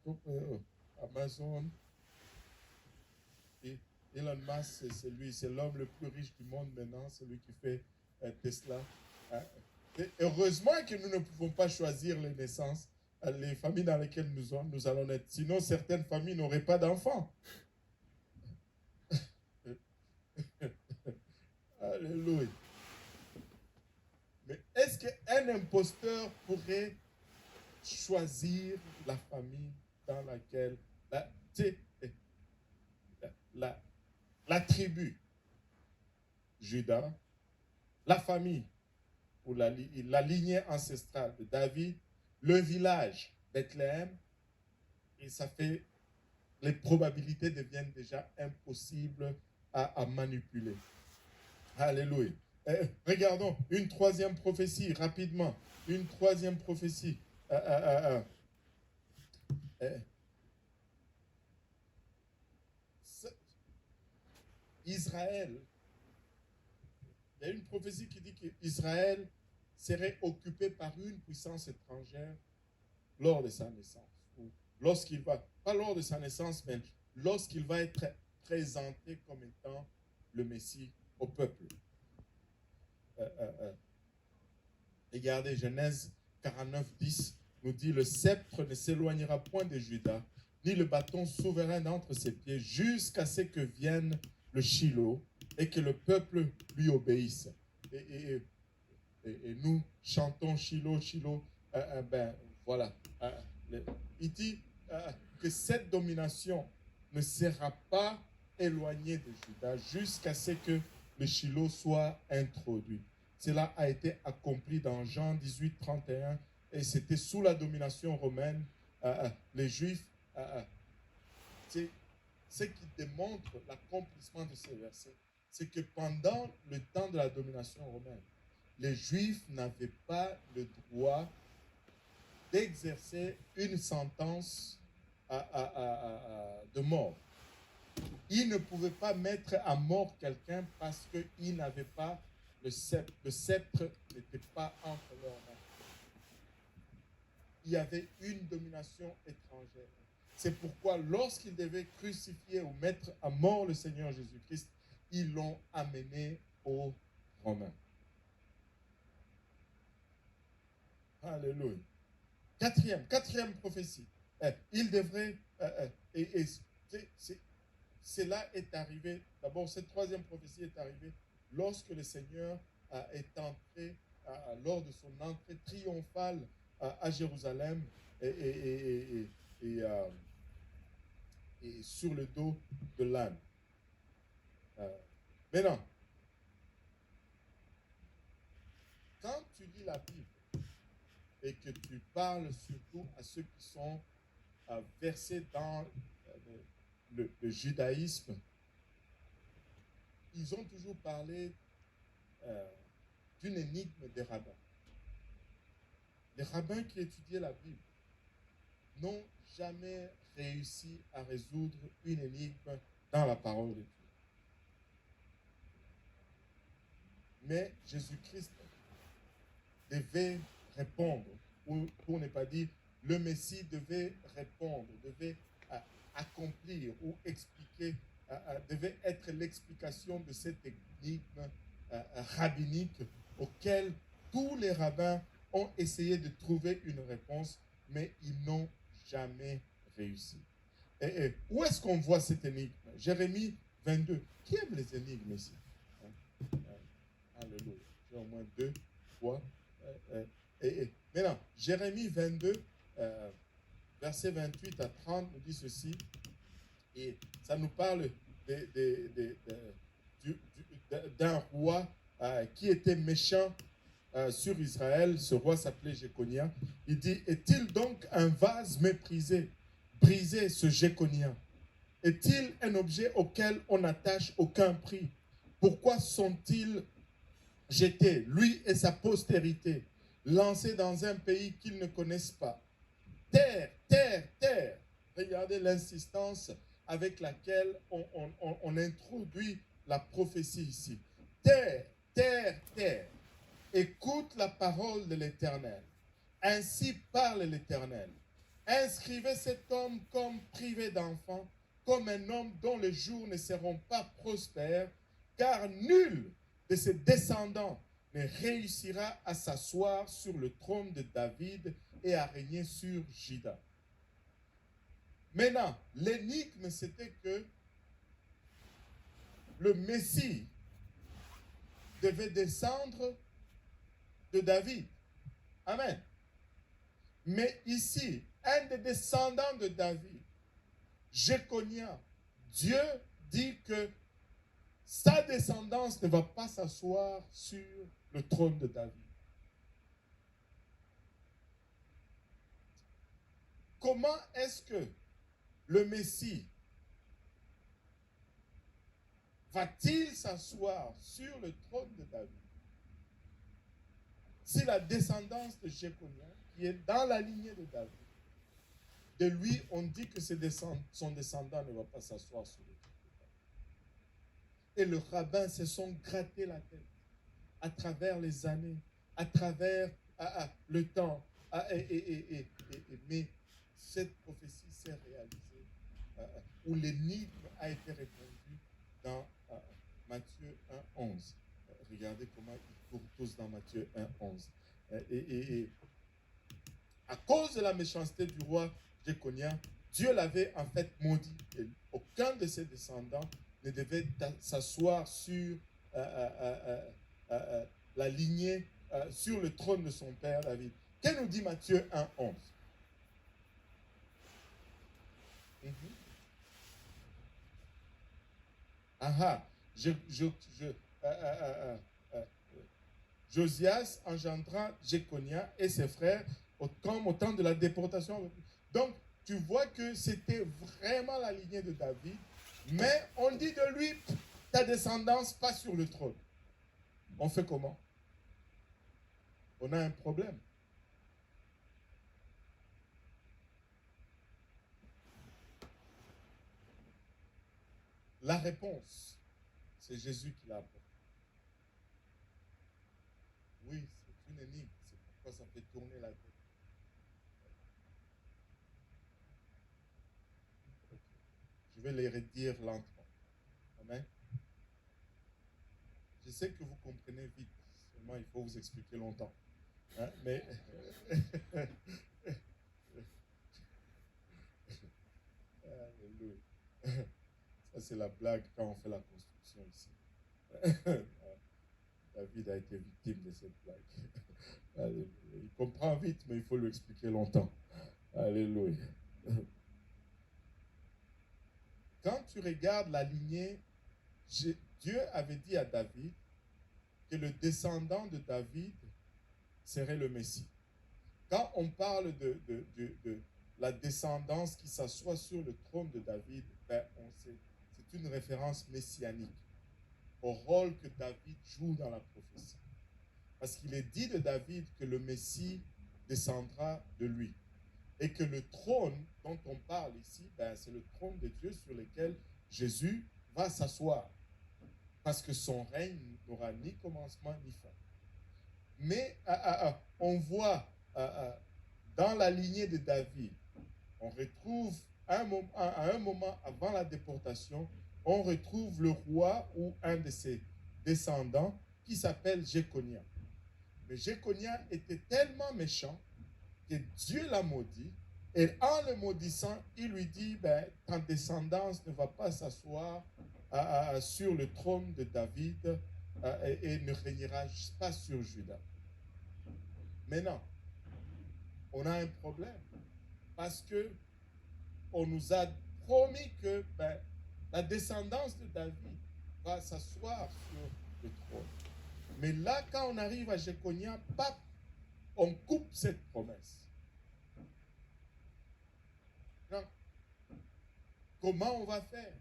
comme Amazon. Et Elon Musk, c'est l'homme le plus riche du monde maintenant, c'est lui qui fait Tesla. Et heureusement que nous ne pouvons pas choisir les naissances, les familles dans lesquelles nous allons être. Sinon, certaines familles n'auraient pas d'enfants. Alléluia. Mais est-ce qu'un imposteur pourrait choisir la famille dans laquelle la tribu Judas, la famille ou la lignée ancestrale de David, le village Bethléem, et ça fait, les probabilités deviennent déjà impossibles à manipuler. Alléluia. Regardons une troisième prophétie, rapidement. Une troisième prophétie. Israël, il y a une prophétie qui dit qu'Israël serait occupé par une puissance étrangère lors de sa naissance. Ou lorsqu'il va, pas lors de sa naissance, mais lorsqu'il va être présenté comme étant le Messie au peuple. Regardez, Genèse 49, 10 nous dit: le sceptre ne s'éloignera point de Juda, ni le bâton souverain d'entre ses pieds, jusqu'à ce que vienne le Shiloh et que le peuple lui obéisse. Et nous chantons Shiloh, Shiloh. Voilà. Il dit que cette domination ne sera pas éloignée de Juda jusqu'à ce que le Shiloh soit introduit. Cela a été accompli dans Jean 18, 31, et c'était sous la domination romaine. Les Juifs, c'est ce qui démontre l'accomplissement de ces versets, c'est que pendant le temps de la domination romaine, les Juifs n'avaient pas le droit d'exercer une sentence de mort. Ils ne pouvaient pas mettre à mort quelqu'un parce qu'ils n'avaient pas le sceptre. Le sceptre n'était pas entre leurs mains. Il y avait une domination étrangère. C'est pourquoi lorsqu'ils devaient crucifier ou mettre à mort le Seigneur Jésus-Christ, ils l'ont amené aux Romains. Alléluia. Quatrième prophétie. Il devrait, cela est arrivé, d'abord cette troisième prophétie est arrivée lorsque le Seigneur est entré, lors de son entrée triomphale à Jérusalem et sur le dos de l'âne. Maintenant, quand tu lis la Bible et que tu parles surtout à ceux qui sont versés dans le judaïsme, ils ont toujours parlé d'une énigme des rabbins. Les rabbins qui étudiaient la Bible n'ont jamais réussi à résoudre une énigme dans la parole de Dieu. Mais Jésus-Christ devait répondre, ou pour ne pas dire, le Messie devait répondre, devait accomplir ou expliquer, devait être l'explication de cette énigme rabbinique auquel tous les rabbins ont essayé de trouver une réponse, mais ils n'ont jamais réussi. Où est-ce qu'on voit cette énigme? Jérémie 22. Qui aime les énigmes ici? Alléluia. J'ai au moins 2, 3. Maintenant, Jérémie 22, versets 28 à 30 nous dit ceci, et ça nous parle d'un roi qui était méchant sur Israël. Ce roi s'appelait Jéconia. Il dit: est-il donc un vase méprisé, brisé, ce Jéconia? Est-il un objet auquel on n'attache aucun prix? Pourquoi sont-ils jetés, lui et sa postérité, lancés dans un pays qu'ils ne connaissent pas? Terre, terre, terre. Regardez l'insistance avec laquelle on introduit la prophétie ici. Terre, terre, terre. Écoute la parole de l'Éternel. Ainsi parle l'Éternel. inscrivez cet homme comme privé d'enfant, comme un homme dont les jours ne seront pas prospères, car nul de ses descendants ne réussira à s'asseoir sur le trône de David et à régner sur Juda. Maintenant, l'énigme, c'était que le Messie devait descendre de David. Amen. Mais ici, un des descendants de David, Jéconia, Dieu dit que sa descendance ne va pas s'asseoir sur le trône de David. Comment est-ce que le Messie va-t-il s'asseoir sur le trône de David si la descendance de Jéconia, qui est dans la lignée de David, de lui, on dit que son descendant ne va pas s'asseoir sur le trône de David. Et le rabbin se sont gratté la tête à travers les années, à travers le temps. Mais cette prophétie s'est réalisée, où l'énigme a été répondue dans Matthieu 1,11. Regardez comment ils courent tous dans Matthieu 1,11. À cause de la méchanceté du roi Jéconia, Dieu l'avait en fait maudit. Et aucun de ses descendants ne devait s'asseoir sur la lignée, sur le trône de son père David. Qu'est-ce que nous dit Matthieu 1,11? Josias engendra Jéconia et ses frères comme au temps de la déportation. Donc, tu vois que c'était vraiment la lignée de David, mais on dit de lui, ta descendance pas sur le trône. On fait comment? On a un problème. La réponse, c'est Jésus qui l'a apportée. Oui, c'est une énigme, c'est pourquoi ça fait tourner la tête. Je vais les redire lentement. Amen. Je sais que vous comprenez vite, seulement il faut vous expliquer longtemps. Hein? Mais Alléluia. Ça, c'est la blague quand on fait la construction ici. David a été victime de cette blague. Alléluia. Il comprend vite, mais il faut lui expliquer longtemps. Alléluia. Quand tu regardes la lignée, Dieu avait dit à David que le descendant de David serait le Messie. Quand on parle de la descendance qui s'assoit sur le trône de David, ben c'est une référence messianique au rôle que David joue dans la prophétie. Parce qu'il est dit de David que le Messie descendra de lui. Et que le trône dont on parle ici, ben, c'est le trône de Dieu sur lequel Jésus va s'asseoir. Parce que son règne n'aura ni commencement ni fin. Mais on voit dans la lignée de David, on retrouve à un moment avant la déportation, on retrouve le roi ou un de ses descendants qui s'appelle Jéconia. Mais Jéconia était tellement méchant que Dieu l'a maudit, et en le maudissant, il lui dit, ben, ta descendance ne va pas s'asseoir sur le trône de David et ne régnera pas sur Juda. Maintenant, on a un problème, parce que on nous a promis que ben, la descendance de David va s'asseoir sur le trône. Mais là, quand on arrive à Jéconia, pap, on coupe cette promesse. Non. Comment on va faire?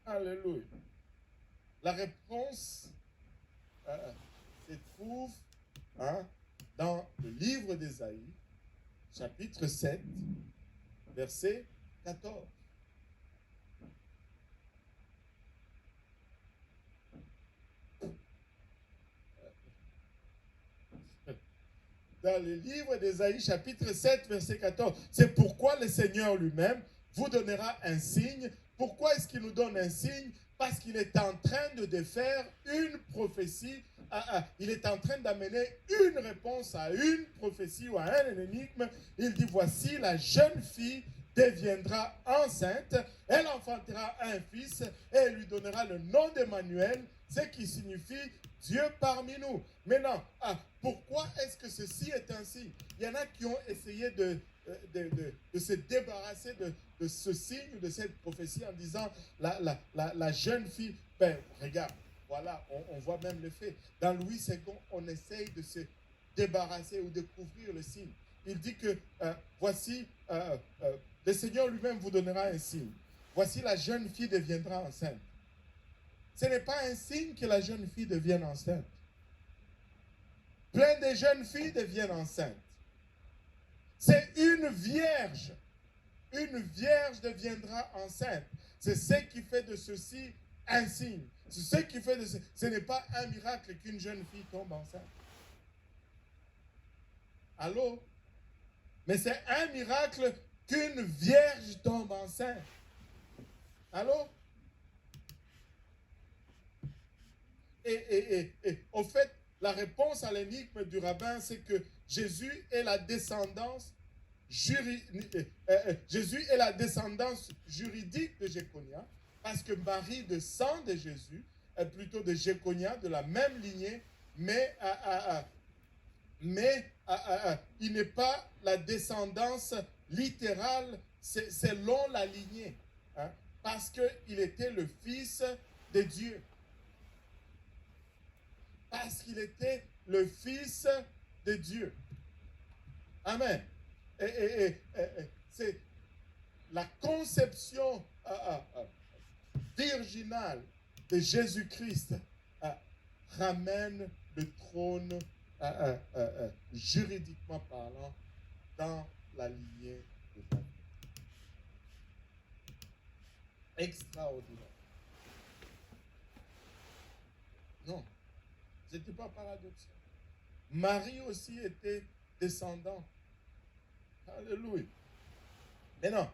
Alléluia. La réponse se trouve dans le livre d'Ésaïe, chapitre 7, verset 14. dans le livre d'Ésaïe, chapitre 7, verset 14. C'est pourquoi le Seigneur lui-même vous donnera un signe. Pourquoi est-ce qu'il nous donne un signe? Parce qu'il est en train de défaire une prophétie. Il est en train d'amener une réponse à une prophétie ou à un énigme. Il dit, voici la jeune fille deviendra enceinte, elle enfantera un fils et elle lui donnera le nom d'Emmanuel, ce qui signifie Dieu parmi nous. Maintenant, pourquoi est-ce que ceci est ainsi? Il y en a qui ont essayé de se débarrasser de ce signe, de cette prophétie en disant la jeune fille, ben regarde, voilà, on voit même le fait. Dans Louis II, on essaye de se débarrasser ou de couvrir le signe. Il dit que voici, le Seigneur lui-même vous donnera un signe. Voici la jeune fille deviendra enceinte. Ce n'est pas un signe que la jeune fille devienne enceinte. Plein de jeunes filles deviennent enceintes. C'est une vierge. Une vierge deviendra enceinte. C'est ce qui fait de ceci un signe. C'est ce qui fait de ceci. Ce n'est pas un miracle qu'une jeune fille tombe enceinte. Allô? Mais c'est un miracle qu'une vierge tombe enceinte. Allô? Et au fait, la réponse à l'énigme du rabbin, c'est que Jésus est la descendance Jésus est la descendance juridique de Jéconia, parce que Marie descend de Jésus, plutôt de Jéconia, de la même lignée, mais il n'est pas la descendance littérale selon la lignée, hein, parce qu'il était le fils de Dieu. Parce qu'il était le fils de Dieu. Amen. C'est la conception virginale de Jésus-Christ ramène le trône juridiquement parlant dans la lignée de David. Extraordinaire. Non, ce n'était pas paradoxal. Marie aussi était descendant. Alléluia. Mais non,